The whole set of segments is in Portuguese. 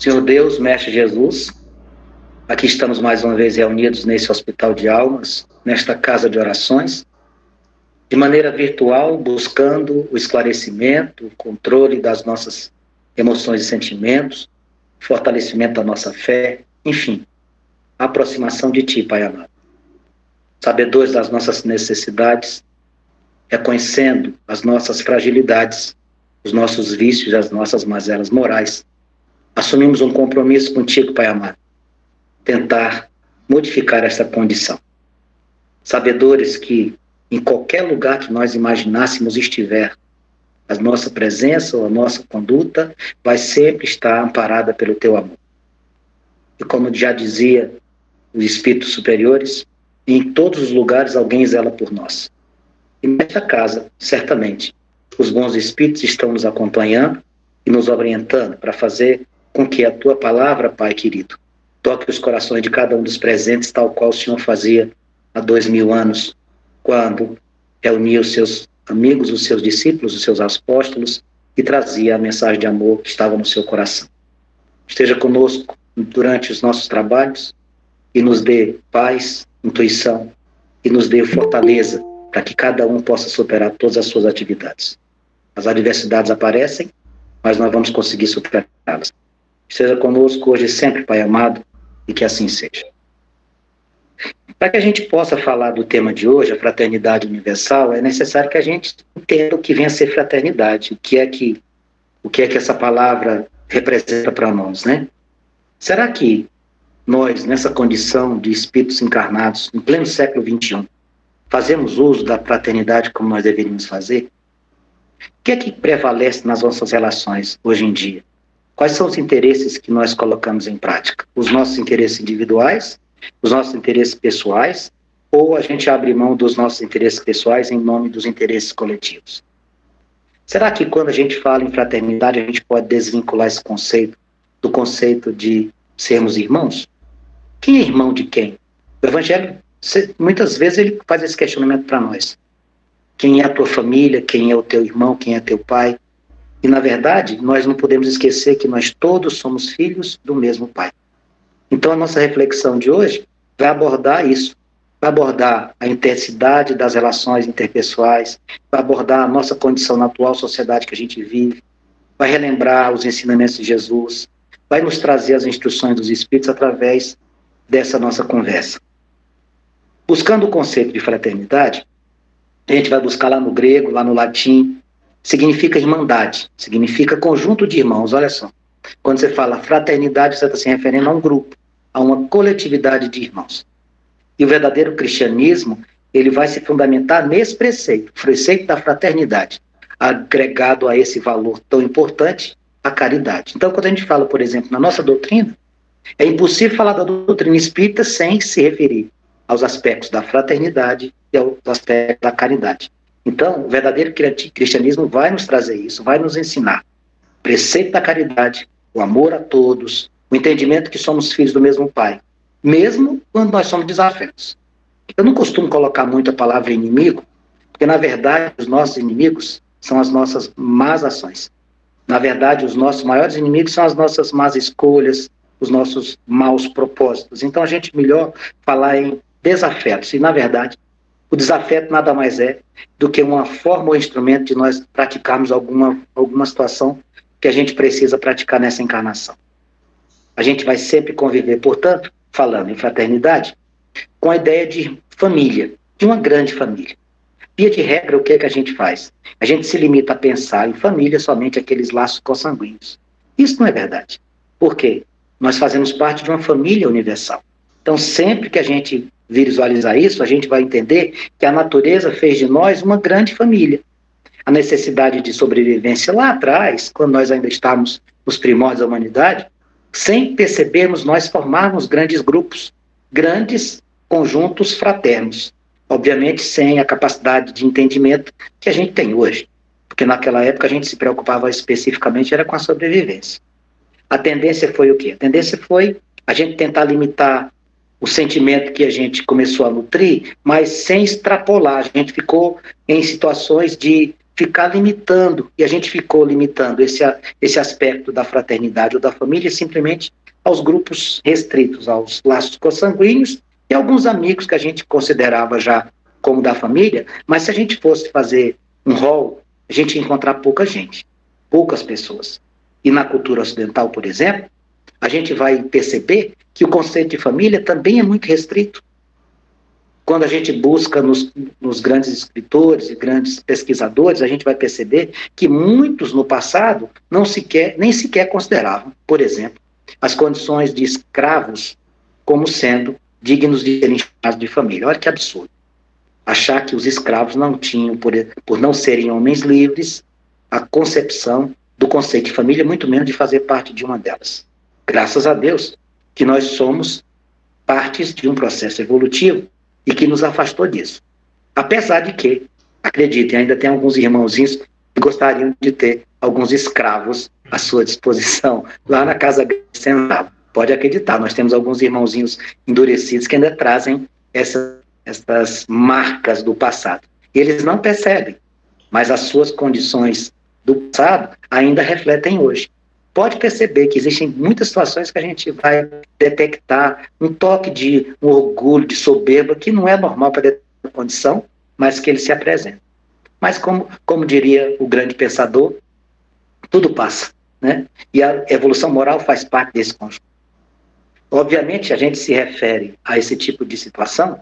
Senhor Deus, Mestre Jesus, aqui estamos mais uma vez reunidos nesse hospital de almas, nesta casa de orações, de maneira virtual, buscando o esclarecimento, o controle das nossas emoções e sentimentos, fortalecimento da nossa fé, enfim, a aproximação de Ti, Pai amado. Sabedores das nossas necessidades, reconhecendo as nossas fragilidades, os nossos vícios e as nossas mazelas morais, assumimos um compromisso contigo, Pai amado, tentar modificar essa condição. Sabedores que em qualquer lugar que nós imaginássemos estiver, a nossa presença ou a nossa conduta vai sempre estar amparada pelo teu amor. E como já dizia os espíritos superiores, em todos os lugares alguém zela por nós. E nesta casa, certamente, os bons espíritos estão nos acompanhando e nos orientando para fazer com que a tua palavra, Pai querido, toque os corações de cada um dos presentes, tal qual o Senhor fazia há 2000 anos, quando reunia os seus amigos, os seus discípulos, os seus apóstolos e trazia a mensagem de amor que estava no seu coração. Esteja conosco durante os nossos trabalhos e nos dê paz, intuição e nos dê fortaleza para que cada um possa superar todas as suas atividades. As adversidades aparecem, mas nós vamos conseguir superá-las. Esteja conosco hoje e sempre, Pai amado, e que assim seja. Para que a gente possa falar do tema de hoje, a fraternidade universal, é necessário que a gente entenda o que vem a ser fraternidade, o que é que essa palavra representa para nós, né? Será que nós, nessa condição de espíritos encarnados, em pleno século XXI, fazemos uso da fraternidade como nós deveríamos fazer? O que é que prevalece nas nossas relações hoje em dia? Quais são os interesses que nós colocamos em prática? Os nossos interesses individuais, os nossos interesses pessoais, ou a gente abre mão dos nossos interesses pessoais em nome dos interesses coletivos? Será que quando a gente fala em fraternidade, a gente pode desvincular esse conceito do conceito de sermos irmãos? Quem é irmão de quem? O Evangelho, muitas vezes, ele faz esse questionamento para nós. Quem é a tua família? Quem é o teu irmão? Quem é teu pai? E, na verdade, nós não podemos esquecer que nós todos somos filhos do mesmo Pai. Então, a nossa reflexão de hoje vai abordar isso. Vai abordar a intensidade das relações interpessoais, vai abordar a nossa condição na atual sociedade que a gente vive, vai relembrar os ensinamentos de Jesus, vai nos trazer as instruções dos Espíritos através dessa nossa conversa. Buscando o conceito de fraternidade, a gente vai buscar lá no grego, lá no latim, significa irmandade, significa conjunto de irmãos, olha só. Quando você fala fraternidade, você está se referindo a um grupo, a uma coletividade de irmãos. E o verdadeiro cristianismo, ele vai se fundamentar nesse preceito, o preceito da fraternidade, agregado a esse valor tão importante, a caridade. Então, quando a gente fala, por exemplo, na nossa doutrina, é impossível falar da doutrina espírita sem se referir aos aspectos da fraternidade e aos aspectos da caridade. Então, o verdadeiro cristianismo vai nos trazer isso, vai nos ensinar o preceito da caridade, o amor a todos, o entendimento que somos filhos do mesmo Pai, mesmo quando nós somos desafetos. Eu não costumo colocar muito a palavra inimigo, porque, na verdade, os nossos inimigos são as nossas más ações. Na verdade, os nossos maiores inimigos são as nossas más escolhas, os nossos maus propósitos. Então, a gente melhor falar em desafetos. E, na verdade, o desafeto nada mais é do que uma forma ou instrumento de nós praticarmos alguma situação que a gente precisa praticar nessa encarnação. A gente vai sempre conviver, portanto, falando em fraternidade, com a ideia de família, de uma grande família. Via de regra, o que é que a gente faz? A gente se limita a pensar em família somente aqueles laços consanguíneos. Isso não é verdade. Por quê? Nós fazemos parte de uma família universal. Então, sempre que a gente visualizar isso, a gente vai entender que a natureza fez de nós uma grande família. A necessidade de sobrevivência lá atrás, quando nós ainda estávamos nos primórdios da humanidade, sem percebermos, nós formarmos grandes grupos, grandes conjuntos fraternos. Obviamente, sem a capacidade de entendimento que a gente tem hoje. Porque naquela época a gente se preocupava especificamente era com a sobrevivência. A tendência foi o quê? A tendência foi a gente tentar limitar o sentimento que a gente começou a nutrir, mas sem extrapolar. A gente ficou em situações de ficar limitando, e a gente ficou limitando esse aspecto da fraternidade ou da família simplesmente aos grupos restritos, aos laços consanguíneos e alguns amigos que a gente considerava já como da família, mas se a gente fosse fazer um rol, a gente ia encontrar pouca gente, poucas pessoas. E na cultura ocidental, por exemplo, a gente vai perceber que o conceito de família também é muito restrito. Quando a gente busca nos grandes escritores e grandes pesquisadores, a gente vai perceber que muitos no passado nem sequer consideravam, por exemplo, as condições de escravos como sendo dignos de serem chamados de família. Olha que absurdo. Achar que os escravos não tinham, por não serem homens livres, a concepção do conceito de família, muito menos de fazer parte de uma delas. Graças a Deus que nós somos partes de um processo evolutivo e que nos afastou disso. Apesar de que, acreditem, ainda tem alguns irmãozinhos que gostariam de ter alguns escravos à sua disposição, lá na casa central. Pode acreditar, nós temos alguns irmãozinhos endurecidos que ainda trazem essas marcas do passado. Eles não percebem, mas as suas condições do passado ainda refletem hoje. Pode perceber que existem muitas situações que a gente vai detectar um toque de um orgulho, de soberba, que não é normal para determinada condição, mas que ele se apresenta. Mas como diria o grande pensador, tudo passa, né? E a evolução moral faz parte desse conjunto. Obviamente, a gente se refere a esse tipo de situação.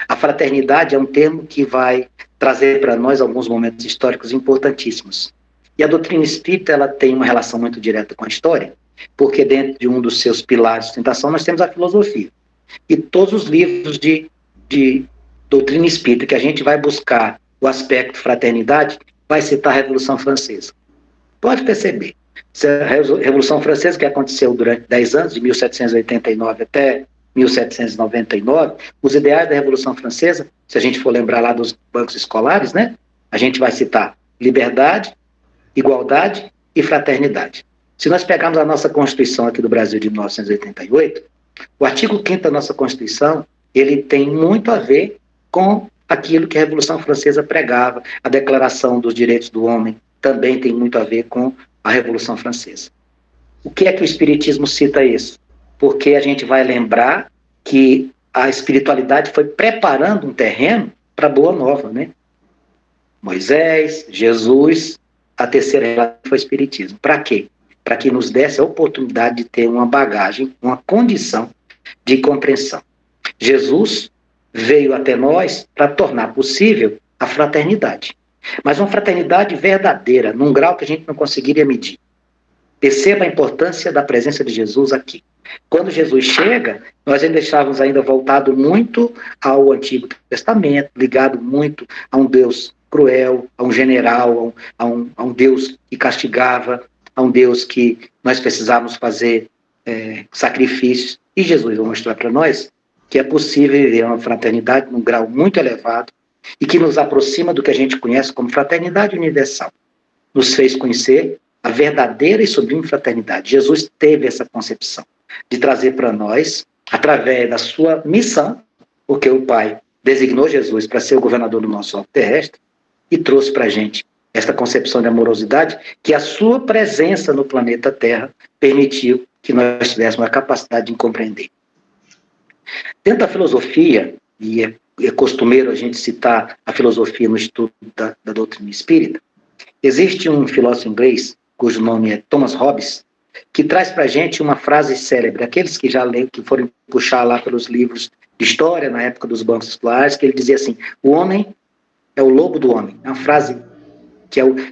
A fraternidade é um termo que vai trazer para nós alguns momentos históricos importantíssimos. E a doutrina espírita, ela tem uma relação muito direta com a história, porque dentro de um dos seus pilares de sustentação nós temos a filosofia. E todos os livros de doutrina espírita que a gente vai buscar o aspecto fraternidade, vai citar a Revolução Francesa. Pode perceber, a Revolução Francesa, que aconteceu durante 10 anos, de 1789 até 1799, os ideais da Revolução Francesa, se a gente for lembrar lá dos bancos escolares, né, a gente vai citar liberdade, igualdade e fraternidade. Se nós pegarmos a nossa Constituição aqui do Brasil de 1988, o artigo 5º da nossa Constituição, ele tem muito a ver com aquilo que a Revolução Francesa pregava. A Declaração dos Direitos do Homem também tem muito a ver com a Revolução Francesa. O que é que o Espiritismo cita isso? Porque a gente vai lembrar que a espiritualidade foi preparando um terreno para a Boa Nova, né? Moisés, Jesus, a terceira relação foi o Espiritismo. Para quê? Para que nos desse a oportunidade de ter uma bagagem, uma condição de compreensão. Jesus veio até nós para tornar possível a fraternidade. Mas uma fraternidade verdadeira, num grau que a gente não conseguiria medir. Perceba a importância da presença de Jesus aqui. Quando Jesus chega, nós ainda estávamos voltado muito ao Antigo Testamento, ligado muito a um Deus cruel, a um general, a um Deus que castigava, a um Deus que nós precisávamos fazer sacrifícios. E Jesus vai mostrar para nós que é possível viver uma fraternidade num grau muito elevado e que nos aproxima do que a gente conhece como fraternidade universal. Nos fez conhecer a verdadeira e sublime fraternidade. Jesus teve essa concepção de trazer para nós, através da sua missão, porque o Pai designou Jesus para ser o governador do nosso orbe terrestre e trouxe para a gente esta concepção de amorosidade que a sua presença no planeta Terra permitiu que nós tivéssemos a capacidade de compreender. Dentro da filosofia, e é costumeiro a gente citar a filosofia no estudo da doutrina espírita, existe um filósofo inglês, cujo nome é Thomas Hobbes, que traz para a gente uma frase célebre, aqueles que já leram, que foram puxar lá pelos livros de história, na época dos bancos escolares, que ele dizia assim: o homem é o lobo do homem. É uma frase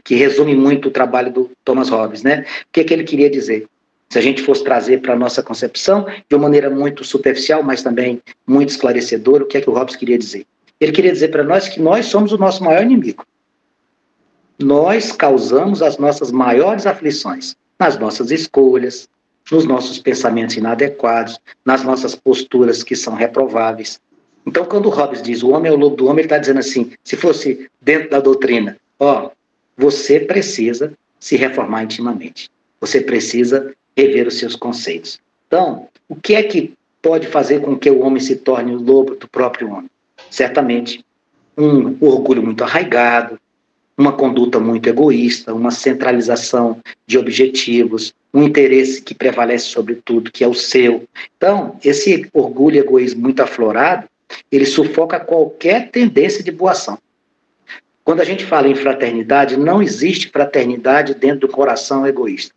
que resume muito o trabalho do Thomas Hobbes, né? O que ele queria dizer? Se a gente fosse trazer para a nossa concepção, de uma maneira muito superficial, mas também muito esclarecedora, o que é que o Hobbes queria dizer? Ele queria dizer para nós que nós somos o nosso maior inimigo. Nós causamos as nossas maiores aflições nas nossas escolhas, nos nossos pensamentos inadequados, nas nossas posturas que são reprováveis. Então, quando o Hobbes diz o homem é o lobo do homem, ele está dizendo assim, se fosse dentro da doutrina, você precisa se reformar intimamente. Você precisa rever os seus conceitos. Então, o que é que pode fazer com que o homem se torne o lobo do próprio homem? Certamente, um orgulho muito arraigado, uma conduta muito egoísta, uma centralização de objetivos, um interesse que prevalece sobre tudo, que é o seu. Então, esse orgulho e egoísmo muito aflorado, ele sufoca qualquer tendência de boa ação. Quando a gente fala em fraternidade, não existe fraternidade dentro do coração egoísta.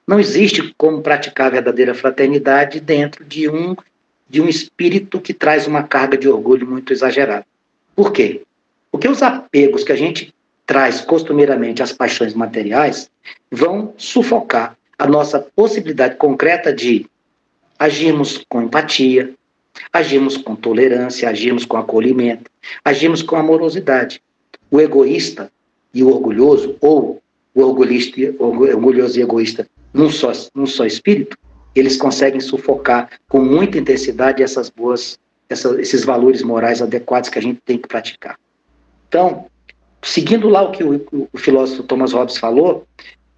Não existe como praticar a verdadeira fraternidade dentro de um espírito que traz uma carga de orgulho muito exagerada. Por quê? Porque os apegos que a gente traz costumeiramente às paixões materiais vão sufocar a nossa possibilidade concreta de agirmos com empatia, agirmos com tolerância, agirmos com acolhimento, agirmos com amorosidade. O egoísta e o orgulhoso, ou o orgulhoso e egoísta num só espírito, eles conseguem sufocar com muita intensidade esses valores morais adequados que a gente tem que praticar. Então, seguindo lá o que o filósofo Thomas Hobbes falou,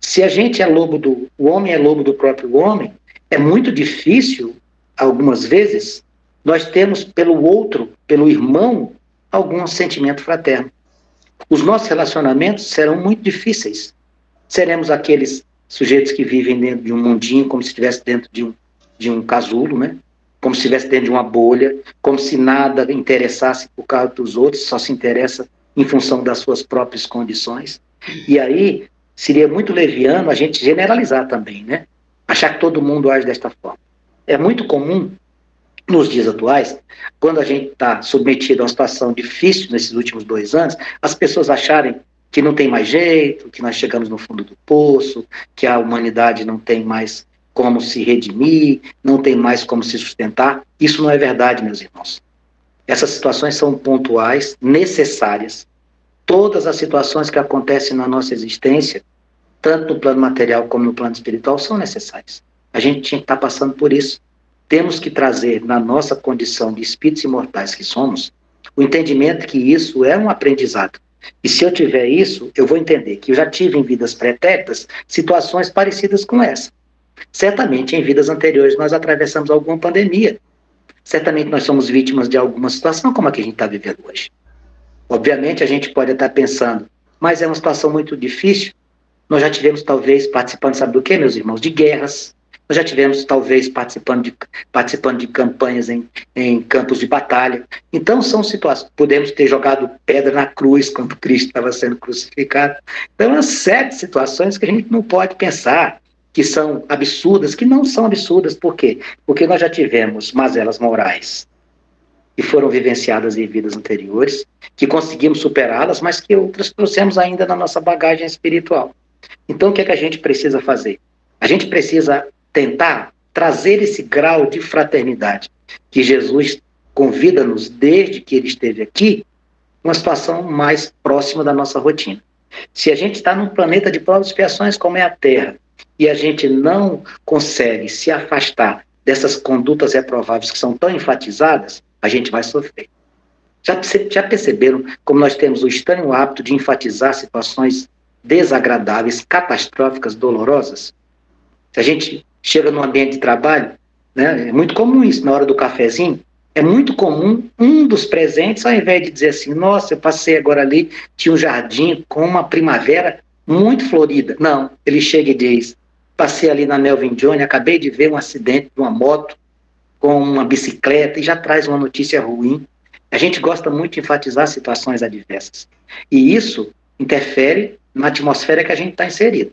se a gente o homem é lobo do próprio homem, é muito difícil, algumas vezes, nós temos pelo outro, pelo irmão, algum sentimento fraterno. Os nossos relacionamentos serão muito difíceis. Seremos aqueles sujeitos que vivem dentro de um mundinho, como se estivesse dentro de um casulo, né? Como se estivesse dentro de uma bolha, como se nada interessasse por causa dos outros, só se interessa em função das suas próprias condições. E aí, seria muito leviano a gente generalizar também, né? Achar que todo mundo age desta forma. É muito comum, nos dias atuais, quando a gente está submetido a uma situação difícil nesses últimos 2 anos, as pessoas acharem que não tem mais jeito, que nós chegamos no fundo do poço, que a humanidade não tem mais como se redimir, não tem mais como se sustentar. Isso não é verdade, meus irmãos. Essas situações são pontuais, necessárias. Todas as situações que acontecem na nossa existência, tanto no plano material como no plano espiritual, são necessárias. A gente tinha que estar passando por isso. Temos que trazer, na nossa condição de espíritos imortais que somos, o entendimento que isso é um aprendizado. E se eu tiver isso, eu vou entender que eu já tive em vidas pretéritas situações parecidas com essa. Certamente, em vidas anteriores, nós atravessamos alguma pandemia. Certamente, nós somos vítimas de alguma situação como a que a gente está vivendo hoje. Obviamente, a gente pode estar pensando, mas é uma situação muito difícil. Nós já tivemos, talvez, participando, sabe do quê, meus irmãos? De guerras. Nós já tivemos, talvez, participando de campanhas em campos de batalha. Então, são situações. Podemos ter jogado pedra na cruz quando Cristo estava sendo crucificado. Então, é uma série de situações que a gente não pode pensar que são absurdas, que não são absurdas. Por quê? Porque nós já tivemos mazelas morais que foram vivenciadas em vidas anteriores, que conseguimos superá-las, mas que outras trouxemos ainda na nossa bagagem espiritual. Então, o que é que a gente precisa fazer? A gente precisa tentar trazer esse grau de fraternidade que Jesus convida-nos desde que ele esteve aqui, uma situação mais próxima da nossa rotina. Se a gente está num planeta de provas e expiações como é a Terra, e a gente não consegue se afastar dessas condutas reprováveis que são tão enfatizadas, a gente vai sofrer. Já perceberam como nós temos o estranho hábito de enfatizar situações desagradáveis, catastróficas, dolorosas? Se a gente chega num ambiente de trabalho, né, é muito comum isso, na hora do cafezinho, é muito comum um dos presentes, ao invés de dizer assim, nossa, eu passei agora ali, tinha um jardim com uma primavera muito florida. Não, ele chega e diz, passei ali na Melvin Johnny, acabei de ver um acidente de uma moto com uma bicicleta e já traz uma notícia ruim. A gente gosta muito de enfatizar situações adversas. E isso interfere na atmosfera que a gente está inserido.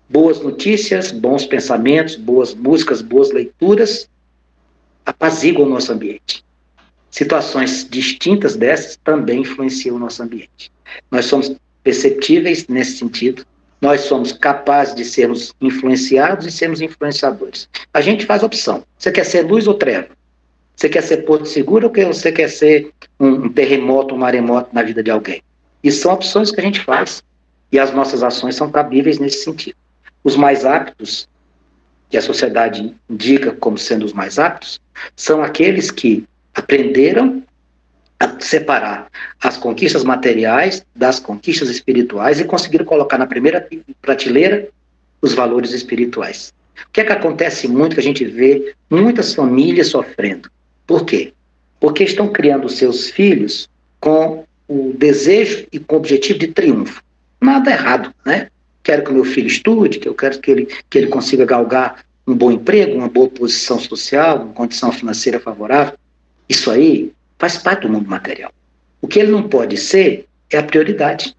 Boas notícias, bons pensamentos, boas músicas, boas leituras apaziguam o nosso ambiente. Situações distintas dessas também influenciam o nosso ambiente. Nós somos perceptíveis nesse sentido, nós somos capazes de sermos influenciados e sermos influenciadores. A gente faz opção. Você quer ser luz ou treva? Você quer ser porto seguro ou você quer ser um terremoto, um maremoto na vida de alguém? E são opções que a gente faz. E as nossas ações são cabíveis nesse sentido. Os mais aptos, que a sociedade indica como sendo os mais aptos, são aqueles que aprenderam a separar as conquistas materiais das conquistas espirituais e conseguiram colocar na primeira prateleira os valores espirituais. O que é que acontece muito, que a gente vê muitas famílias sofrendo? Por quê? Porque estão criando seus filhos com o desejo e com o objetivo de triunfo. Nada errado, né? Quero que o meu filho estude, que eu quero que ele consiga galgar um bom emprego, uma boa posição social, uma condição financeira favorável. Isso aí faz parte do mundo material. O que ele não pode ser é a prioridade.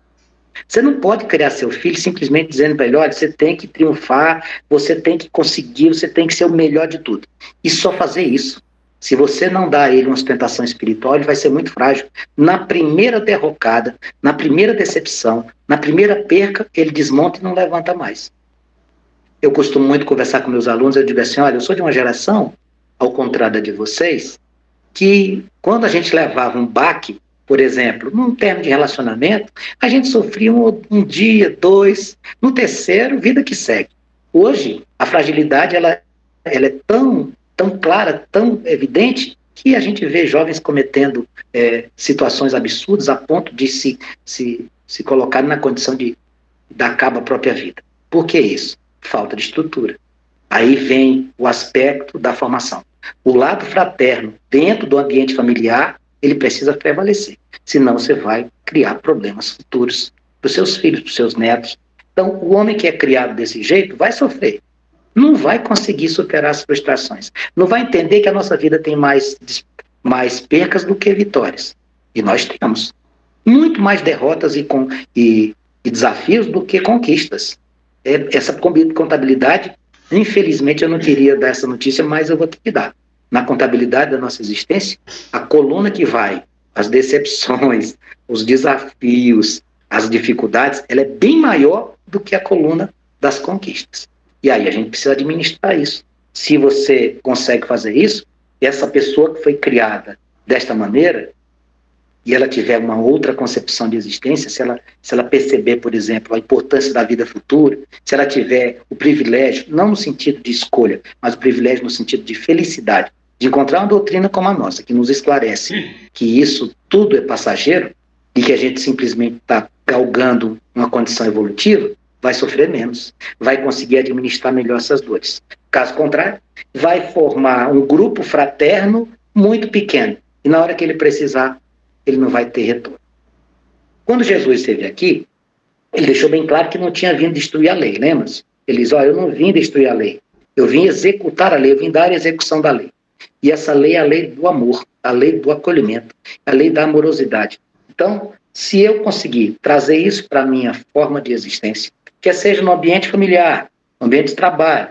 Você não pode criar seu filho simplesmente dizendo para ele, olha, você tem que triunfar, você tem que conseguir, você tem que ser o melhor de tudo. E só fazer isso. Se você não dá a ele uma sustentação espiritual, ele vai ser muito frágil. Na primeira derrocada, na primeira decepção, na primeira perca, ele desmonta e não levanta mais. Eu costumo muito conversar com meus alunos, eu digo assim, olha, eu sou de uma geração, ao contrário de vocês, que quando a gente levava um baque, por exemplo, num termo de relacionamento, a gente sofria um dia, dois, no terceiro, vida que segue. Hoje, a fragilidade ela é tão clara, tão evidente, que a gente vê jovens cometendo situações absurdas a ponto de se colocar na condição de dar cabo à própria vida. Por que isso? Falta de estrutura. Aí vem o aspecto da formação. O lado fraterno, dentro do ambiente familiar, ele precisa prevalecer. Senão você vai criar problemas futuros para os seus filhos, para os seus netos. Então, o homem que é criado desse jeito vai sofrer. Não vai conseguir superar as frustrações. Não vai entender que a nossa vida tem mais percas do que vitórias. E nós temos muito mais derrotas e desafios do que conquistas. Essa contabilidade, infelizmente eu não queria dar essa notícia, mas eu vou ter que dar. Na contabilidade da nossa existência, a coluna que vai, as decepções, os desafios, as dificuldades, ela é bem maior do que a coluna das conquistas. E aí a gente precisa administrar isso. Se você consegue fazer isso, essa pessoa que foi criada desta maneira, e ela tiver uma outra concepção de existência, se ela perceber, por exemplo, a importância da vida futura, se ela tiver o privilégio, não no sentido de escolha, mas o privilégio no sentido de felicidade, de encontrar uma doutrina como a nossa, que nos esclarece que isso tudo é passageiro e que a gente simplesmente está galgando uma condição evolutiva, vai sofrer menos, vai conseguir administrar melhor essas dores. Caso contrário, vai formar um grupo fraterno muito pequeno, e na hora que ele precisar, ele não vai ter retorno. Quando Jesus esteve aqui, ele deixou bem claro que não tinha vindo destruir a lei, lembra-se? Ele diz, eu não vim destruir a lei, eu vim executar a lei, eu vim dar a execução da lei. E essa lei é a lei do amor, a lei do acolhimento, a lei da amorosidade. Então, se eu conseguir trazer isso para a minha forma de existência, quer seja no ambiente familiar, no ambiente de trabalho,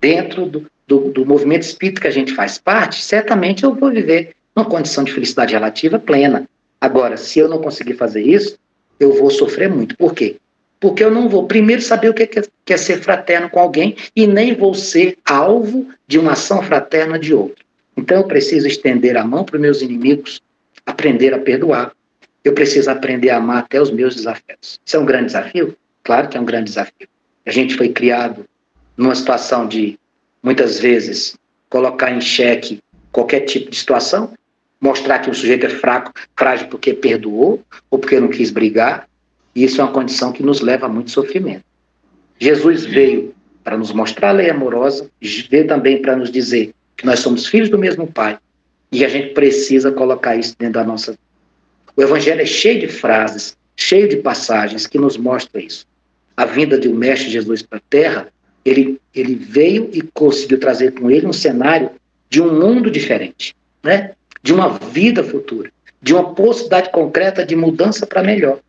dentro do movimento espírita que a gente faz parte, certamente eu vou viver uma condição de felicidade relativa plena. Agora, se eu não conseguir fazer isso, eu vou sofrer muito. Por quê? Porque eu não vou primeiro saber o que é ser fraterno com alguém e nem vou ser alvo de uma ação fraterna de outro. Então eu preciso estender a mão para os meus inimigos, aprender a perdoar. Eu preciso aprender a amar até os meus desafetos. Isso é um grande desafio? Claro que é um grande desafio. A gente foi criado numa situação de, muitas vezes, colocar em xeque qualquer tipo de situação, mostrar que o sujeito é fraco, frágil porque perdoou ou porque não quis brigar, e isso é uma condição que nos leva a muito sofrimento. Jesus veio para nos mostrar a lei amorosa, veio também para nos dizer que nós somos filhos do mesmo Pai, e a gente precisa colocar isso dentro da nossa vida. O Evangelho é cheio de frases, cheio de passagens que nos mostram isso. A vinda de um Mestre Jesus para a Terra, ele veio e conseguiu trazer com ele um cenário de um mundo diferente, né? De uma vida futura, de uma possibilidade concreta de mudança para melhor.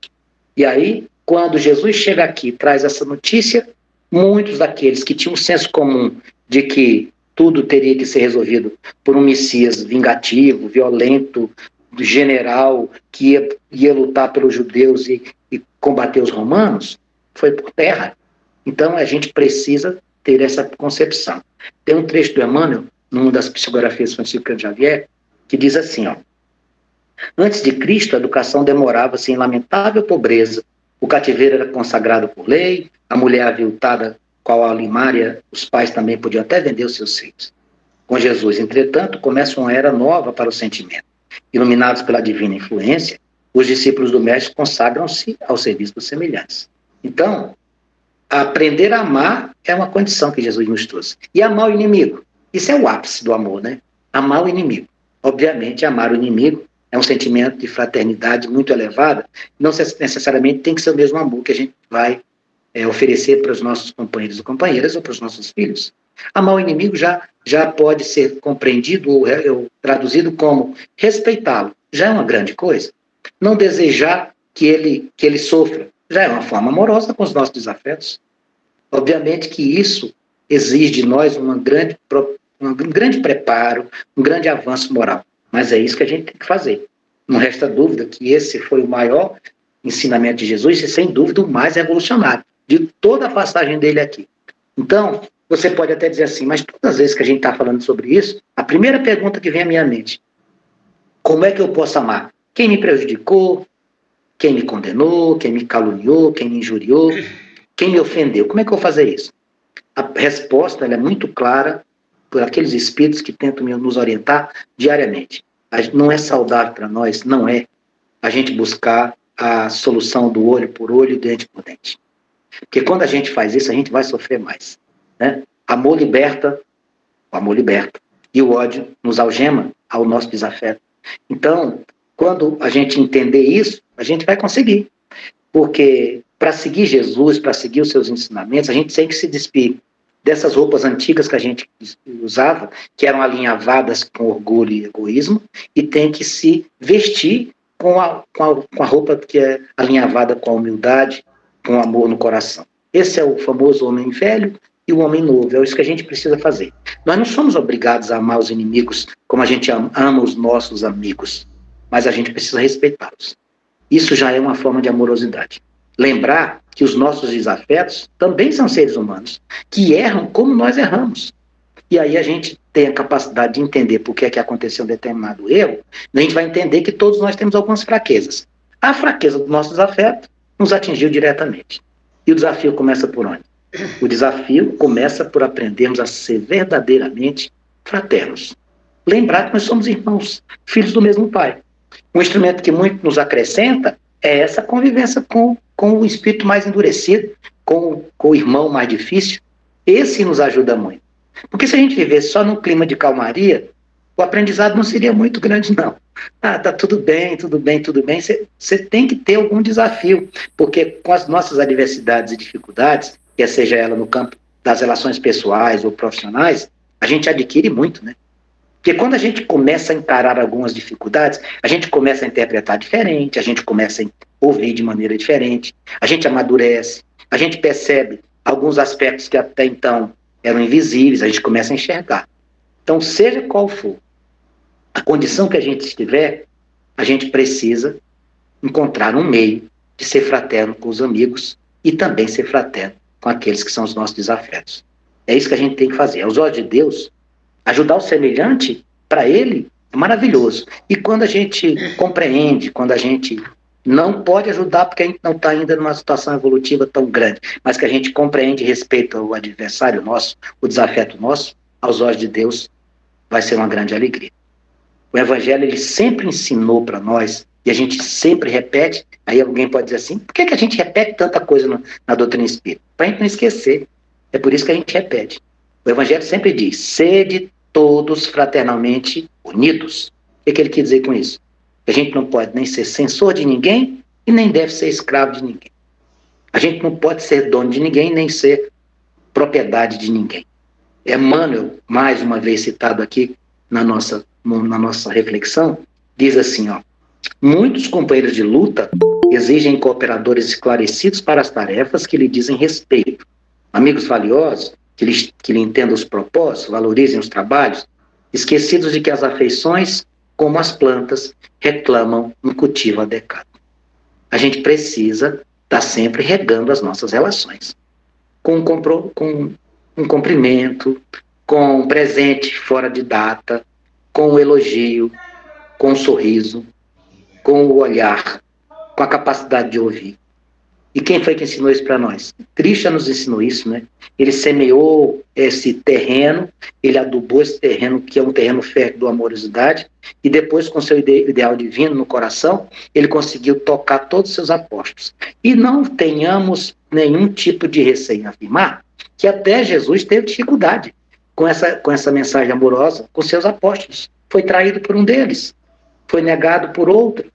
E aí, quando Jesus chega aqui e traz essa notícia, muitos daqueles que tinham um senso comum de que tudo teria que ser resolvido por um Messias vingativo, violento, general, que ia lutar pelos judeus e combater os romanos, foi por terra. Então, a gente precisa ter essa concepção. Tem um trecho do Emmanuel, numa das psicografias de Francisco Cândido Xavier, que diz assim, antes de Cristo, a educação demorava-se em lamentável pobreza, o cativeiro era consagrado por lei, a mulher aviltada, qual a limária, os pais também podiam até vender os seus filhos. Com Jesus, entretanto, começa uma era nova para o sentimento. Iluminados pela divina influência, os discípulos do Mestre consagram-se ao serviço dos semelhantes. Então, aprender a amar é uma condição que Jesus nos trouxe. E amar o inimigo, isso é o ápice do amor, né? Amar o inimigo. Obviamente, amar o inimigo é é um sentimento de fraternidade muito elevado, não necessariamente tem que ser o mesmo amor que a gente vai oferecer para os nossos companheiros e companheiras ou para os nossos filhos. Amar o inimigo já pode ser compreendido ou traduzido como respeitá-lo, já é uma grande coisa. Não desejar que ele sofra, já é uma forma amorosa com os nossos desafetos. Obviamente que isso exige de nós um grande preparo, um grande avanço moral, mas é isso que a gente tem que fazer. Não resta dúvida que esse foi o maior ensinamento de Jesus e, sem dúvida, o mais revolucionário de toda a passagem dele aqui. Então, você pode até dizer assim, mas todas as vezes que a gente está falando sobre isso, a primeira pergunta que vem à minha mente, como é que eu posso amar? Quem me prejudicou? Quem me condenou? Quem me caluniou? Quem me injuriou? Quem me ofendeu? Como é que eu vou fazer isso? A resposta ela é muito clara por aqueles espíritos que tentam nos orientar diariamente. Não é saudável para nós, não é a gente buscar a solução do olho por olho, dente por dente. Porque quando a gente faz isso, a gente vai sofrer mais. Né? O amor liberta, e o ódio nos algema ao nosso desafeto. Então, quando a gente entender isso, a gente vai conseguir. Porque para seguir Jesus, para seguir os seus ensinamentos, a gente tem que se despir dessas roupas antigas que a gente usava, que eram alinhavadas com orgulho e egoísmo, e tem que se vestir com a roupa que é alinhavada com a humildade, com o amor no coração. Esse é o famoso homem velho e o homem novo, é isso que a gente precisa fazer. Nós não somos obrigados a amar os inimigos como a gente ama os nossos amigos, mas a gente precisa respeitá-los. Isso já é uma forma de amorosidade. Lembrar que os nossos desafetos também são seres humanos, que erram como nós erramos. E aí a gente tem a capacidade de entender por que é que aconteceu um determinado erro, a gente vai entender que todos nós temos algumas fraquezas. A fraqueza do nosso desafeto nos atingiu diretamente. E o desafio começa por onde? O desafio começa por aprendermos a ser verdadeiramente fraternos. Lembrar que nós somos irmãos, filhos do mesmo pai. Um instrumento que muito nos acrescenta é essa convivência com o espírito mais endurecido, com o irmão mais difícil. Esse nos ajuda muito. Porque se a gente vivesse só num clima de calmaria, o aprendizado não seria muito grande, não. Ah, tá tudo bem, tudo bem, tudo bem. Você tem que ter algum desafio, porque com as nossas adversidades e dificuldades, quer seja ela no campo das relações pessoais ou profissionais, a gente adquire muito, né? Porque quando a gente começa a encarar algumas dificuldades, a gente começa a interpretar diferente, a gente começa a ouvir de maneira diferente, a gente amadurece, a gente percebe alguns aspectos que até então eram invisíveis, a gente começa a enxergar. Então, seja qual for a condição que a gente estiver, a gente precisa encontrar um meio de ser fraterno com os amigos e também ser fraterno com aqueles que são os nossos desafetos. É isso que a gente tem que fazer. Aos olhos de Deus, ajudar o semelhante, para ele, é maravilhoso. E quando a gente compreende, quando a gente não pode ajudar porque a gente não está ainda numa situação evolutiva tão grande, mas que a gente compreende e respeita o adversário nosso, o desafeto nosso, aos olhos de Deus, vai ser uma grande alegria. O Evangelho, ele sempre ensinou para nós, e a gente sempre repete, aí alguém pode dizer assim, por que a gente repete tanta coisa na doutrina espírita? Para a gente não esquecer. É por isso que a gente repete. O Evangelho sempre diz, sede todos fraternalmente unidos. O que ele quer dizer com isso? A gente não pode nem ser censor de ninguém e nem deve ser escravo de ninguém. A gente não pode ser dono de ninguém nem ser propriedade de ninguém. Emmanuel, mais uma vez citado aqui na nossa reflexão, diz assim, ó, muitos companheiros de luta exigem cooperadores esclarecidos para as tarefas que lhe dizem respeito. Amigos valiosos, que lhe entendam os propósitos, valorizem os trabalhos, esquecidos de que as afeições, como as plantas, reclamam um cultivo adequado. A gente precisa estar sempre regando as nossas relações. Com um cumprimento, com um presente fora de data, com um elogio, com um sorriso, com o olhar, com a capacidade de ouvir. E quem foi que ensinou isso para nós? Krishna nos ensinou isso, né? Ele semeou esse terreno, ele adubou esse terreno, que é um terreno fértil da amorosidade, e depois, com seu ideal divino no coração, ele conseguiu tocar todos os seus apóstolos. E não tenhamos nenhum tipo de receio em afirmar que até Jesus teve dificuldade com essa mensagem amorosa com seus apóstolos. Foi traído por um deles. foi negado por outro.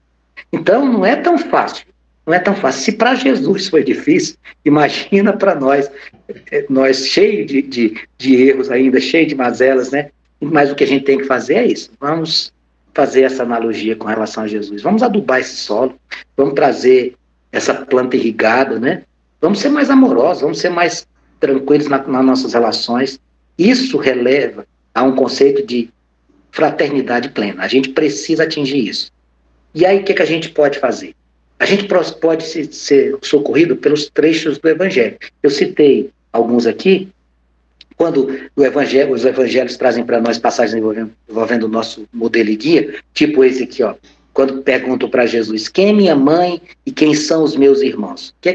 Então, não é tão fácil. Não é tão fácil. Se para Jesus foi difícil, imagina para nós, nós cheios de erros ainda, cheios de mazelas, né? Mas o que a gente tem que fazer é isso. Vamos fazer essa analogia com relação a Jesus. Vamos adubar esse solo, vamos trazer essa planta irrigada, né? Vamos ser mais amorosos, vamos ser mais tranquilos nas nossas relações. Isso releva a um conceito de fraternidade plena. A gente precisa atingir isso. E aí, o que a gente pode fazer? A gente pode ser socorrido pelos trechos do Evangelho. Eu citei alguns aqui, quando os evangelhos trazem para nós passagens envolvendo o nosso modelo e guia, tipo esse aqui, ó, quando perguntam para Jesus, quem é minha mãe e quem são os meus irmãos? O que é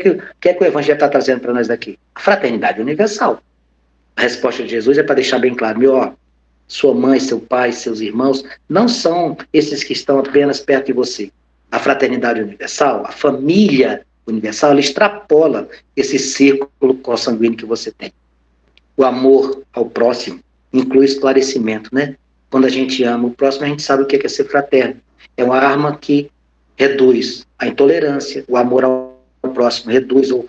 que o evangelho está trazendo para nós daqui? A fraternidade universal. A resposta de Jesus é para deixar bem claro, sua mãe, seu pai, seus irmãos, não são esses que estão apenas perto de você. A fraternidade universal, a família universal, ela extrapola esse círculo consanguíneo que você tem. O amor ao próximo inclui esclarecimento, né? Quando a gente ama o próximo, a gente sabe o que é ser fraterno. É uma arma que reduz a intolerância, o amor ao próximo reduz ou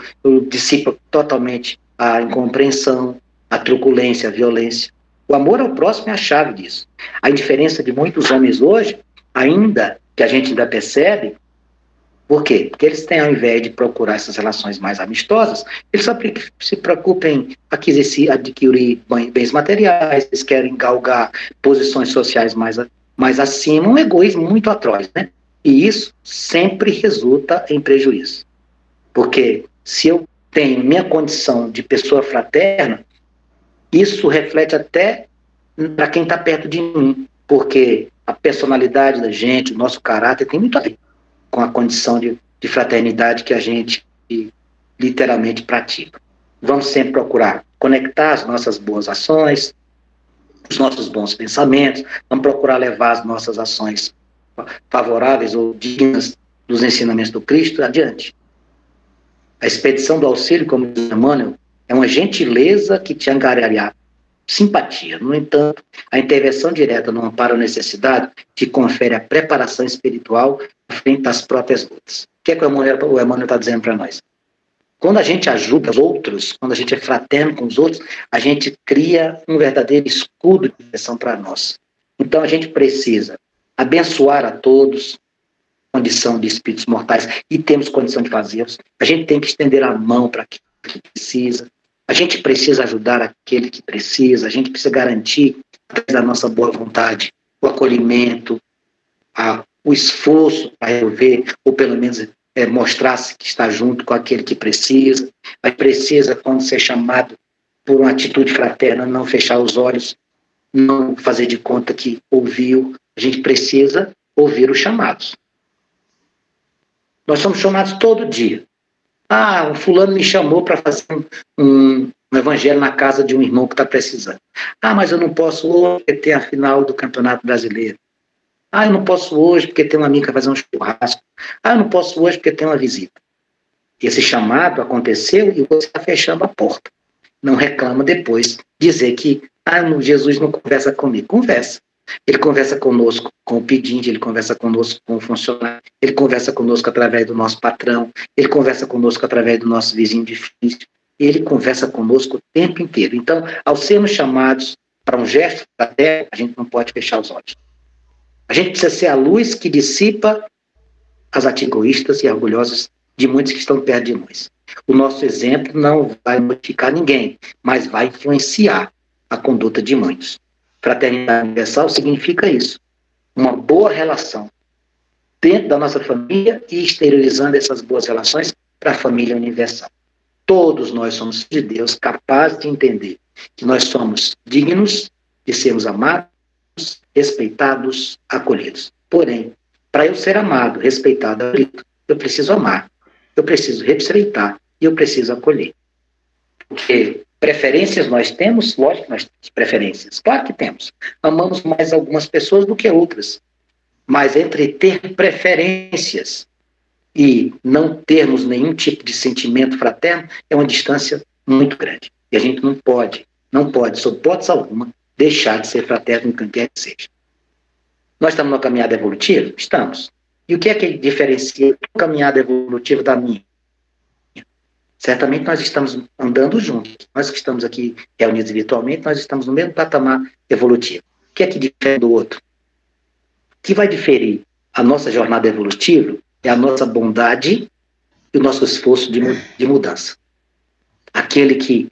dissipa totalmente a incompreensão, a truculência, a violência. O amor ao próximo é a chave disso. A indiferença de muitos homens hoje, ainda que a gente ainda percebe, por quê? Porque eles têm, ao invés de procurar essas relações mais amistosas, eles só se preocupam em adquirir bens materiais, eles querem galgar posições sociais mais acima, um egoísmo muito atroz, né? E isso sempre resulta em prejuízo. Porque se eu tenho minha condição de pessoa fraterna, isso reflete até para quem está perto de mim, porque a personalidade da gente, o nosso caráter tem muito a ver com a condição de fraternidade que a gente literalmente pratica. Vamos sempre procurar conectar as nossas boas ações, os nossos bons pensamentos, vamos procurar levar as nossas ações favoráveis ou dignas dos ensinamentos do Cristo adiante. A expedição do auxílio, como diz Emmanuel, é uma gentileza que te angariará simpatia. No entanto, a intervenção direta no amparo à necessidade te confere a preparação espiritual frente às próprias lutas. O que é que o Emmanuel está dizendo para nós? Quando a gente ajuda os outros, quando a gente é fraterno com os outros, a gente cria um verdadeiro escudo de proteção para nós. Então a gente precisa abençoar a todos, condição de espíritos mortais, e temos condição de fazê-los. A gente tem que estender a mão para quem precisa. A gente precisa ajudar aquele que precisa, a gente precisa garantir, através da nossa boa vontade, o acolhimento, o esforço para resolver, ou pelo menos mostrar-se que está junto com aquele que precisa. Mas precisa, quando ser chamado por uma atitude fraterna, não fechar os olhos, não fazer de conta que ouviu. A gente precisa ouvir os chamados. Nós somos chamados todo dia. O fulano me chamou para fazer um evangelho na casa de um irmão que está precisando. Mas eu não posso hoje porque tem a final do Campeonato Brasileiro. Eu não posso hoje porque tem uma amiga que vai fazer um churrasco. Eu não posso hoje porque tem uma visita. Esse chamado aconteceu e você está fechando a porta. Não reclama depois dizer que Jesus não conversa comigo. Conversa. Ele conversa conosco com o pedinte, ele conversa conosco com o funcionário, ele conversa conosco através do nosso patrão, ele conversa conosco através do nosso vizinho difícil, ele conversa conosco o tempo inteiro. Então, ao sermos chamados para um gesto da terra, a gente não pode fechar os olhos. A gente precisa ser a luz que dissipa as egoístas e orgulhosas de muitos que estão perto de nós. O nosso exemplo não vai modificar ninguém, mas vai influenciar a conduta de muitos. Fraternidade universal significa isso. Uma boa relação dentro da nossa família e exteriorizando essas boas relações para a família universal. Todos nós somos de Deus, capazes de entender que nós somos dignos de sermos amados, respeitados, acolhidos. Porém, para eu ser amado, respeitado, acolhido, eu preciso amar, eu preciso respeitar e eu preciso acolher. Porque preferências nós temos, lógico que nós temos preferências, claro que temos. Amamos mais algumas pessoas do que outras. Mas entre ter preferências e não termos nenhum tipo de sentimento fraterno, é uma distância muito grande. E a gente não pode, sob hipótese alguma, deixar de ser fraterno em quem quer que seja. Nós estamos numa caminhada evolutiva? Estamos. E o que é que diferencia a caminhada evolutiva da minha? Certamente nós estamos andando juntos. Nós que estamos aqui reunidos virtualmente, nós estamos no mesmo patamar evolutivo. O que é que difere do outro? O que vai diferir a nossa jornada evolutiva é a nossa bondade e o nosso esforço de mudança. Aquele que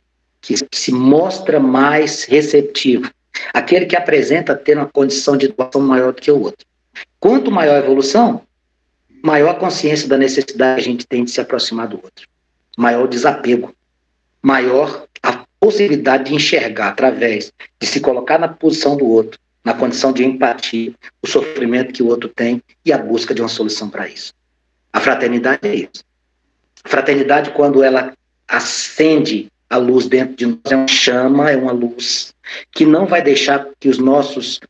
se mostra mais receptivo, aquele que apresenta ter uma condição de doação maior do que o outro. Quanto maior a evolução, maior a consciência da necessidade que a gente tem de se aproximar do outro. Maior o desapego, maior a possibilidade de enxergar através de se colocar na posição do outro, na condição de empatia, o sofrimento que o outro tem e a busca de uma solução para isso. A fraternidade é isso. A fraternidade, quando ela acende a luz dentro de nós, é uma chama, é uma luz que não vai deixar que os nossos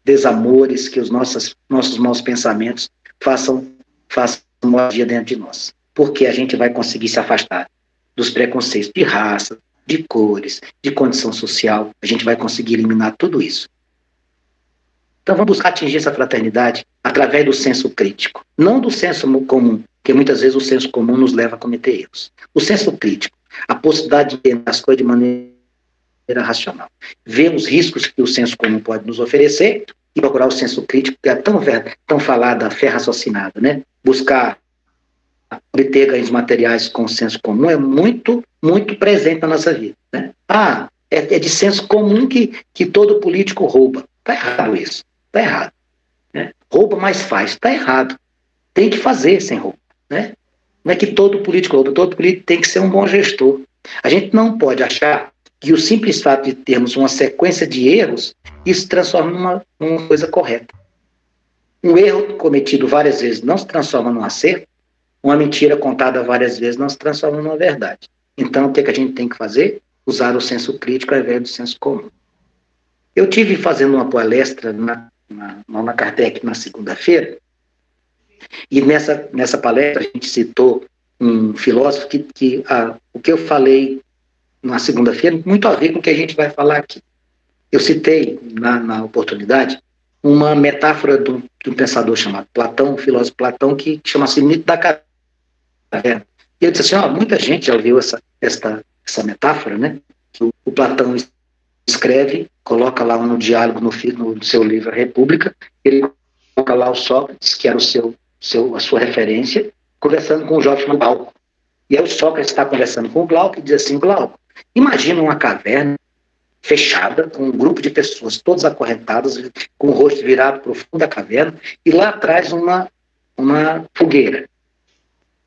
desamores, que os nossos maus pensamentos façam moradia dentro de nós. Porque a gente vai conseguir se afastar dos preconceitos de raça, de cores, de condição social, a gente vai conseguir eliminar tudo isso. Então vamos buscar atingir essa fraternidade através do senso crítico, não do senso comum, porque muitas vezes o senso comum nos leva a cometer erros. O senso crítico, a possibilidade de entender as coisas de maneira racional, ver os riscos que o senso comum pode nos oferecer e procurar o senso crítico, que é tão falada, fé raciocinada, né? Buscar obter ganhos materiais com o senso comum é muito, muito presente na nossa vida, né? É de senso comum que todo político rouba. Está errado isso, está errado. Né? Rouba, mas faz, está errado. Tem que fazer sem roubo, né? Não é que todo político rouba, todo político tem que ser um bom gestor. A gente não pode achar que o simples fato de termos uma sequência de erros, isso se transforma numa coisa correta. Um erro cometido várias vezes não se transforma num acerto, uma mentira contada várias vezes não se transforma numa verdade. Então, o que a gente tem que fazer? Usar o senso crítico ao invés do senso comum. Eu tive fazendo uma palestra na Kardec na segunda-feira, e nessa palestra a gente citou um filósofo o que eu falei na segunda-feira muito a ver com o que a gente vai falar aqui. Eu citei na oportunidade uma metáfora de um pensador chamado Platão, um filósofo Platão, que chama-se mito da caverna. E eu disse assim, muita gente já ouviu essa metáfora, né? Que o Platão escreve, coloca lá no diálogo no seu livro A República, ele coloca lá o Sócrates, que era a sua referência, conversando com um jovem chamado Glauco. E aí o Sócrates está conversando com o Glauco e diz assim, Glauco, imagina uma caverna fechada, com um grupo de pessoas todas acorrentadas, com o rosto virado para o fundo da caverna, e lá atrás uma fogueira.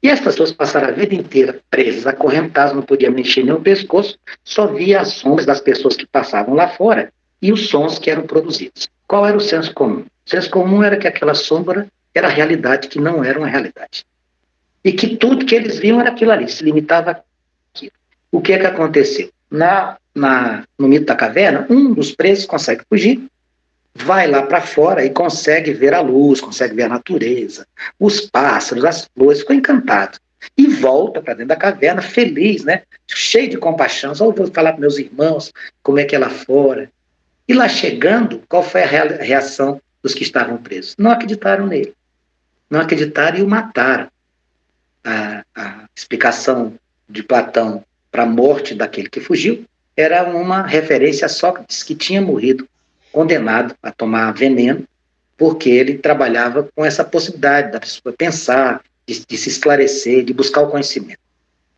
E as pessoas passaram a vida inteira presas, acorrentadas, não podiam mexer nem o pescoço, só via as sombras das pessoas que passavam lá fora e os sons que eram produzidos. Qual era o senso comum? O senso comum era que aquela sombra era a realidade, que não era uma realidade. E que tudo que eles viam era aquilo ali, se limitava àquilo. O que é que aconteceu? No mito da caverna, um dos presos consegue fugir, vai lá para fora e consegue ver a luz, consegue ver a natureza, os pássaros, as flores, ficou encantado. E volta para dentro da caverna, feliz, né? Cheio de compaixão. Só vou falar para meus irmãos como é que é lá fora. E lá chegando, qual foi a reação dos que estavam presos? Não acreditaram nele. Não acreditaram e o mataram. A explicação de Platão para a morte daquele que fugiu era uma referência a Sócrates, que tinha morrido condenado a tomar veneno, porque ele trabalhava com essa possibilidade da pessoa pensar, de se esclarecer, de buscar o conhecimento.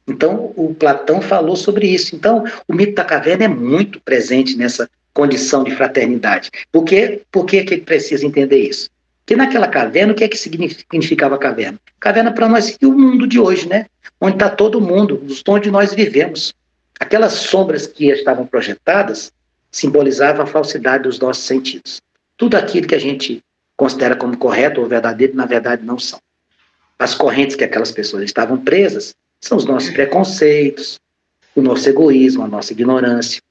Então, o Platão falou sobre isso. Então, o mito da caverna é muito presente nessa condição de fraternidade. Por que ele precisa entender isso? Porque naquela caverna, o que é que significava a caverna? Caverna para nós é o mundo de hoje, né? Onde está todo mundo, onde nós vivemos. Aquelas sombras que estavam projetadas simbolizavam a falsidade dos nossos sentidos. Tudo aquilo que a gente considera como correto ou verdadeiro, na verdade, não são. As correntes que aquelas pessoas estavam presas são os nossos preconceitos, o nosso egoísmo, a nossa ignorância.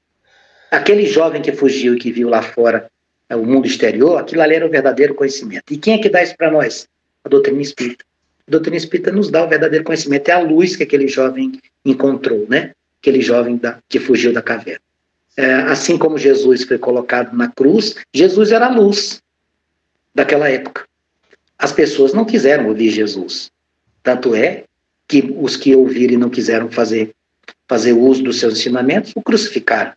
Aquele jovem que fugiu e que viu lá fora o mundo exterior, aquilo ali era o verdadeiro conhecimento. E quem é que dá isso para nós? A doutrina espírita. A doutrina espírita nos dá o verdadeiro conhecimento. É a luz que aquele jovem encontrou, né? Aquele jovem que fugiu da caverna. Assim como Jesus foi colocado na cruz, Jesus era a luz daquela época. As pessoas não quiseram ouvir Jesus. Tanto é que os que ouviram e não quiseram fazer uso dos seus ensinamentos, o crucificaram.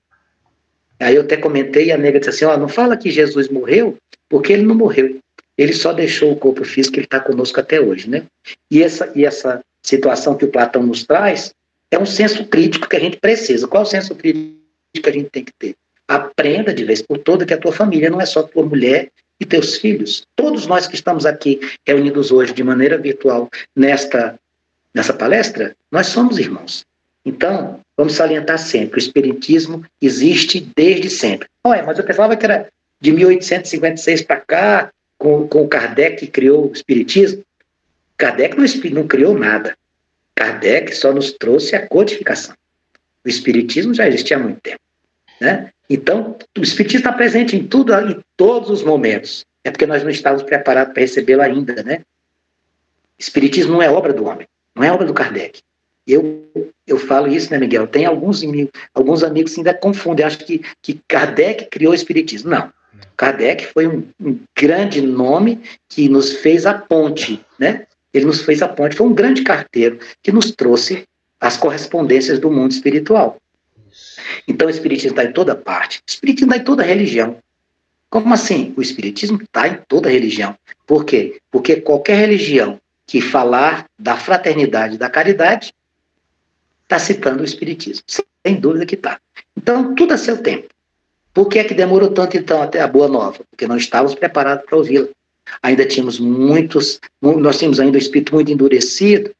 Aí eu até comentei, e a nega disse assim, não fala que Jesus morreu, porque ele não morreu. Ele só deixou o corpo físico, ele está conosco até hoje, né? E essa situação que o Platão nos traz é um senso crítico que a gente precisa. Qual é o senso crítico que a gente tem que ter? Aprenda de vez por toda que a tua família não é só tua mulher e teus filhos. Todos nós que estamos aqui reunidos hoje de maneira virtual nessa palestra, nós somos irmãos. Então, vamos salientar sempre, o Espiritismo existe desde sempre. Mas eu pensava que era de 1856 para cá, com o Kardec que criou o Espiritismo. Kardec não criou nada. Kardec só nos trouxe a codificação. O Espiritismo já existia há muito tempo, né? Então, o Espiritismo está presente em tudo, em todos os momentos. É porque nós não estávamos preparados para recebê-lo ainda, né? Espiritismo não é obra do homem, não é obra do Kardec. Eu falo isso, né, Miguel? Tem alguns amigos que ainda confundem, acham que Kardec criou o Espiritismo. Não. Kardec foi um grande nome que nos fez a ponte, né? Ele nos fez a ponte, foi um grande carteiro que nos trouxe as correspondências do mundo espiritual. Então o Espiritismo está em toda parte. O Espiritismo está em toda religião. Como assim? O Espiritismo está em toda religião. Por quê? Porque qualquer religião que falar da fraternidade e da caridade está citando o Espiritismo. Sem dúvida que está. Então, tudo a seu tempo. Por que é que demorou tanto, então, até a Boa Nova? Porque não estávamos preparados para ouvi-la. Ainda tínhamos nós tínhamos ainda o espírito muito endurecido,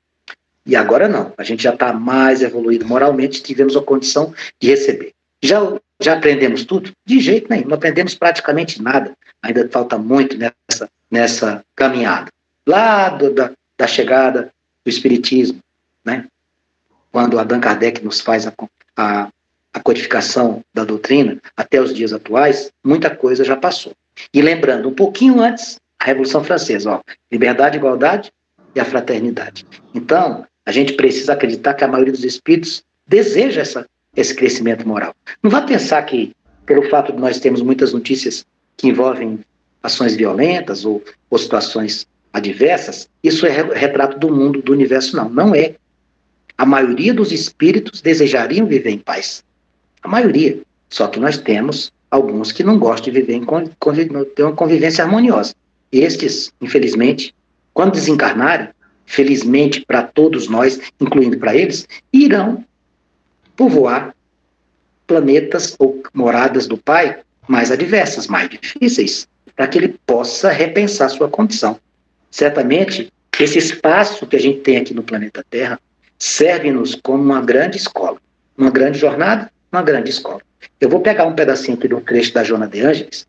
e agora não. A gente já está mais evoluído moralmente, tivemos a condição de receber. Já aprendemos tudo? De jeito nenhum, não aprendemos praticamente nada. Ainda falta muito nessa caminhada. Lá da chegada do Espiritismo, né? Quando Allan Kardec nos faz a codificação da doutrina, até os dias atuais, muita coisa já passou. E lembrando, um pouquinho antes, a Revolução Francesa, liberdade, igualdade e a fraternidade. Então, a gente precisa acreditar que a maioria dos espíritos deseja esse crescimento moral. Não vá pensar que, pelo fato de nós termos muitas notícias que envolvem ações violentas ou situações adversas, isso é retrato do mundo, do universo, não. Não é. A maioria dos espíritos desejariam viver em paz. A maioria. Só que nós temos alguns que não gostam de viver ter uma convivência harmoniosa. Estes, infelizmente, quando desencarnarem, felizmente para todos nós, incluindo para eles, irão povoar planetas ou moradas do Pai mais adversas, mais difíceis, para que ele possa repensar sua condição. Certamente, esse espaço que a gente tem aqui no planeta Terra serve-nos como uma grande escola, uma grande jornada, uma grande escola. Eu vou pegar um pedacinho aqui do trecho da Joana de Ângeles,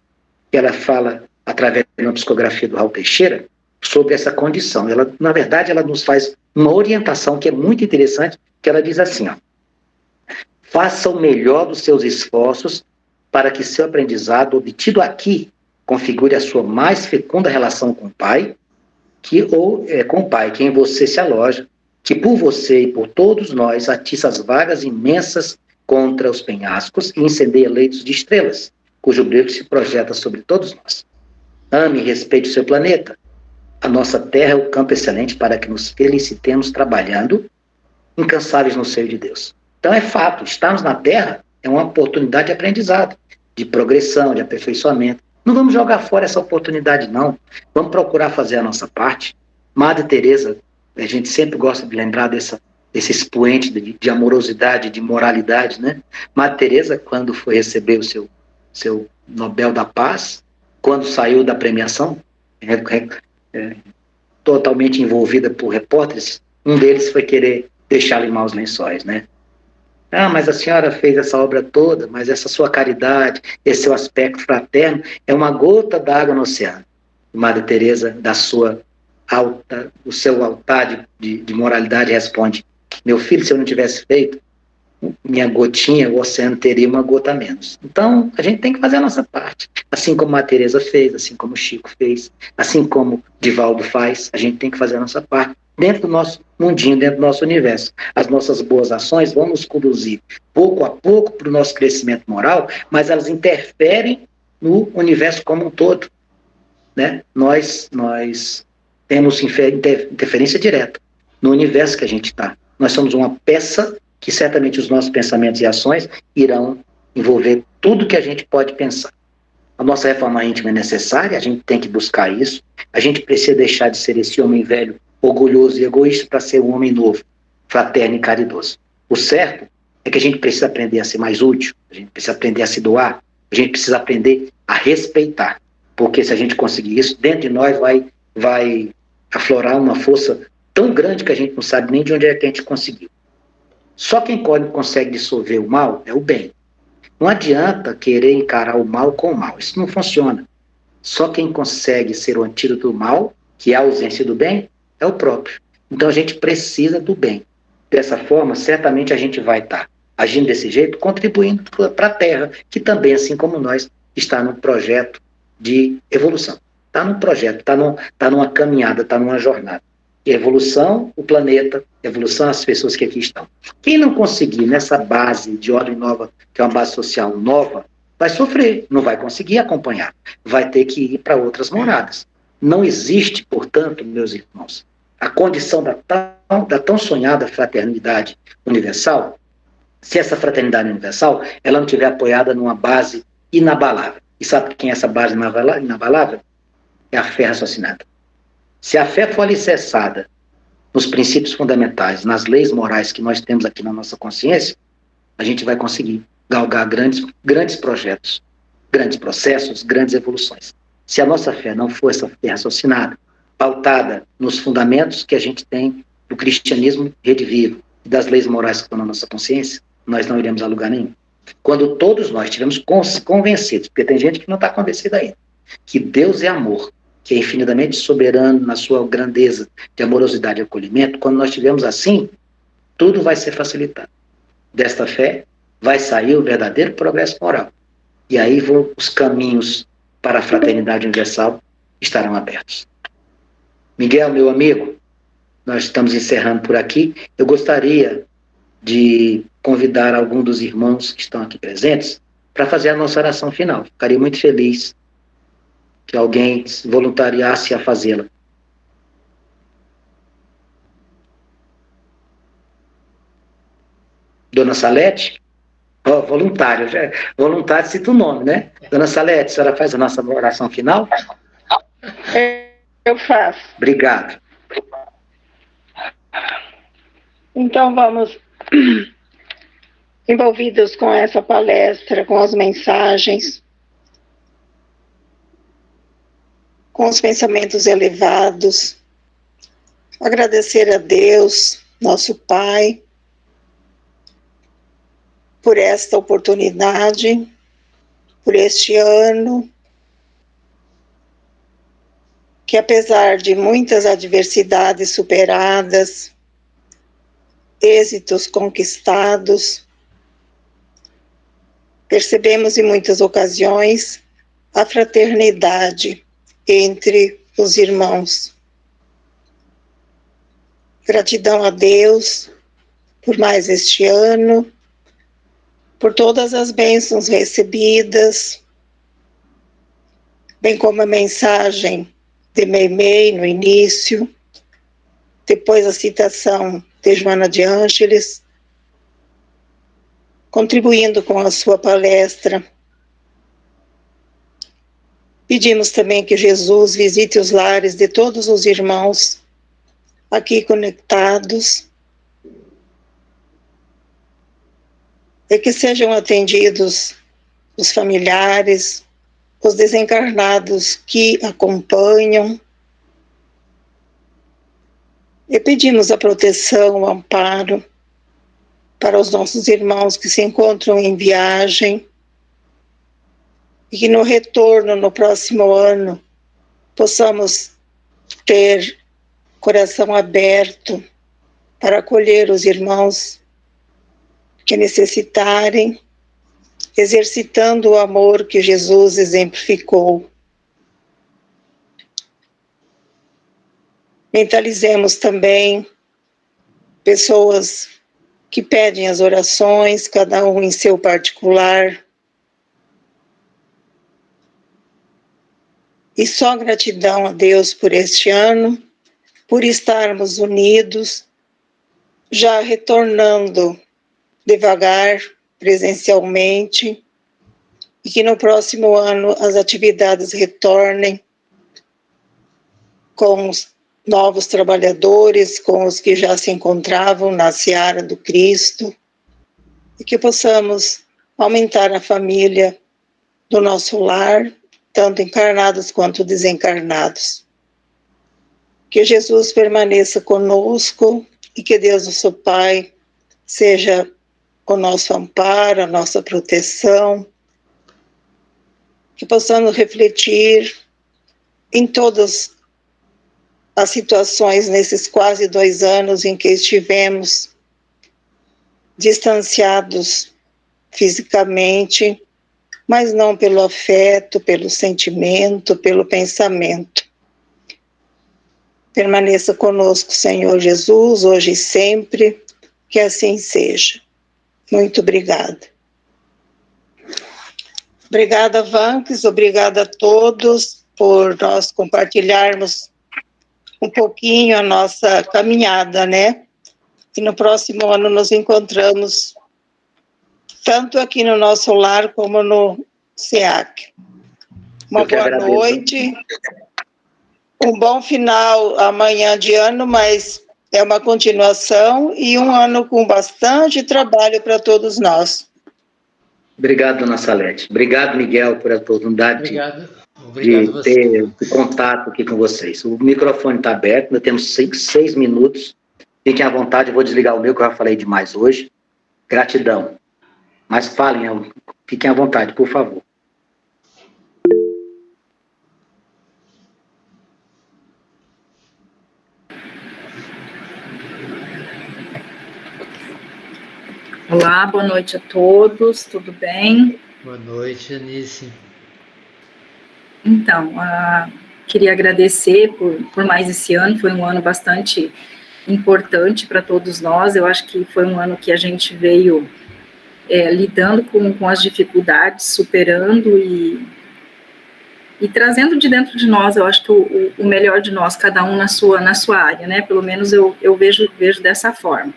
que ela fala, através de uma psicografia do Raul Teixeira, sobre essa condição. Na verdade, ela nos faz uma orientação que é muito interessante, que ela diz assim, faça o melhor dos seus esforços para que seu aprendizado obtido aqui configure a sua mais fecunda relação com o Pai, com o Pai, que em você se aloja, que por você e por todos nós atiça as vagas imensas contra os penhascos e incendeia leitos de estrelas, cujo brilho se projeta sobre todos nós. Ame e respeite o seu planeta. A nossa terra é o campo excelente para que nos felicitemos trabalhando, incansáveis no seio de Deus. Então é fato, estarmos na terra é uma oportunidade de aprendizado, de progressão, de aperfeiçoamento. Não vamos jogar fora essa oportunidade, não. Vamos procurar fazer a nossa parte. Madre Teresa, a gente sempre gosta de lembrar desse expoente de amorosidade, de moralidade, né? Madre Teresa, quando foi receber o seu Nobel da Paz, quando saiu da premiação, totalmente envolvida por repórteres, um deles foi querer deixá-la em maus lençóis, né? Mas a senhora fez essa obra toda, mas essa sua caridade, esse seu aspecto fraterno, é uma gota d'água no oceano. Madre Teresa, do seu altar de moralidade, responde, meu filho, se eu não tivesse feito, minha gotinha, o oceano teria uma gota a menos. Então, a gente tem que fazer a nossa parte. Assim como a Teresa fez, assim como o Chico fez, assim como Divaldo faz, a gente tem que fazer a nossa parte dentro do nosso mundinho, dentro do nosso universo. As nossas boas ações vão nos conduzir pouco a pouco para o nosso crescimento moral, mas elas interferem no universo como um todo, né? Nós temos interferência direta no universo que a gente está. Nós somos uma peça que certamente os nossos pensamentos e ações irão envolver tudo que a gente pode pensar. A nossa reforma íntima é necessária, a gente tem que buscar isso. A gente precisa deixar de ser esse homem velho, orgulhoso e egoísta para ser um homem novo, fraterno e caridoso. O certo é que a gente precisa aprender a ser mais útil, a gente precisa aprender a se doar, a gente precisa aprender a respeitar. Porque se a gente conseguir isso, dentro de nós vai aflorar uma força tão grande que a gente não sabe nem de onde é que a gente conseguiu. Só quem consegue dissolver o mal é o bem. Não adianta querer encarar o mal com o mal. Isso não funciona. Só quem consegue ser o antídoto do mal, que é a ausência do bem, é o próprio. Então a gente precisa do bem. Dessa forma, certamente a gente vai estar agindo desse jeito, contribuindo para a Terra, que também, assim como nós, está num projeto de evolução. Está num projeto, está numa caminhada, está numa jornada. E evolução, o planeta, evolução, as pessoas que aqui estão. Quem não conseguir nessa base de ordem nova, que é uma base social nova, vai sofrer, não vai conseguir acompanhar, vai ter que ir para outras moradas. Não existe, portanto, meus irmãos, a condição da tão sonhada fraternidade universal, se essa fraternidade universal ela não estiver apoiada numa base inabalável. E sabe quem é essa base inabalável? É a fé raciocinada. Se a fé for alicerçada nos princípios fundamentais, nas leis morais que nós temos aqui na nossa consciência, a gente vai conseguir galgar grandes projetos, grandes processos, grandes evoluções. Se a nossa fé não for essa fé raciocinada, pautada nos fundamentos que a gente tem do cristianismo redivivo e das leis morais que estão na nossa consciência, nós não iremos a lugar nenhum. Quando todos nós estivermos convencidos, porque tem gente que não está convencida ainda, que Deus é amor, que é infinitamente soberano na sua grandeza de amorosidade e acolhimento, quando nós estivermos assim, tudo vai ser facilitado. Desta fé vai sair o verdadeiro progresso moral. E aí os caminhos para a fraternidade universal estarão abertos. Miguel, meu amigo, nós estamos encerrando por aqui. Eu gostaria de convidar algum dos irmãos que estão aqui presentes para fazer a nossa oração final. Ficaria muito feliz que alguém se voluntariasse a fazê-la. Dona Salete? Oh, voluntário, voluntário cita o nome, né? Dona Salete, a senhora faz a nossa oração final? Eu faço. Obrigado. Então vamos, envolvidos com essa palestra, com as mensagens, com os pensamentos elevados, agradecer a Deus, nosso Pai, por esta oportunidade, por este ano, que apesar de muitas adversidades superadas, êxitos conquistados, percebemos em muitas ocasiões a fraternidade entre os irmãos. Gratidão a Deus por mais este ano, por todas as bênçãos recebidas, bem como a mensagem de Meimei no início, depois a citação de Joana de Ângeles, contribuindo com a sua palestra. Pedimos também que Jesus visite os lares de todos os irmãos aqui conectados e que sejam atendidos os familiares, os desencarnados que acompanham. E pedimos a proteção, o amparo para os nossos irmãos que se encontram em viagem e que no retorno, no próximo ano, possamos ter coração aberto para acolher os irmãos que necessitarem, exercitando o amor que Jesus exemplificou. Mentalizemos também pessoas que pedem as orações, cada um em seu particular. E só gratidão a Deus por este ano, por estarmos unidos, já retornando devagar, presencialmente, e que no próximo ano as atividades retornem com os novos trabalhadores, com os que já se encontravam na seara do Cristo, e que possamos aumentar a família do nosso lar, tanto encarnados quanto desencarnados. Que Jesus permaneça conosco e que Deus, nosso Pai, seja o nosso amparo, a nossa proteção, que possamos refletir em todas as situações nesses quase 2 anos em que estivemos distanciados fisicamente, mas não pelo afeto, pelo sentimento, pelo pensamento. Permaneça conosco, Senhor Jesus, hoje e sempre, que assim seja. Muito obrigada. Obrigada, Vanques, obrigada a todos por nós compartilharmos um pouquinho a nossa caminhada, né? E no próximo ano nos encontramos tanto aqui no nosso lar como no SEAC. Uma boa noite, um bom final amanhã de ano, mas é uma continuação e um ano com bastante trabalho para todos nós. Obrigado, dona Salete. Obrigado, Miguel, por a oportunidade de ter contato aqui com vocês. O microfone está aberto, ainda temos 6 minutos. Fiquem à vontade, eu vou desligar o meu, que eu já falei demais hoje. Gratidão. Mas falem, fiquem à vontade, por favor. Olá, boa noite a todos, tudo bem? Boa noite, Anice. Então, queria agradecer por mais esse ano, foi um ano bastante importante para todos nós, eu acho que foi um ano que a gente veio lidando com as dificuldades, superando e trazendo de dentro de nós, eu acho que o melhor de nós, cada um na sua área, né, pelo menos eu vejo dessa forma.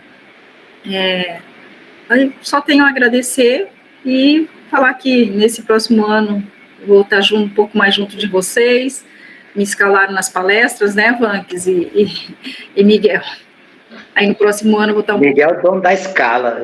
Eu só tenho a agradecer e falar que nesse próximo ano vou estar um pouco mais junto de vocês, me escalaram nas palestras, né, Vanques e Miguel. Aí no próximo ano vou estar Miguel é o dono da escala.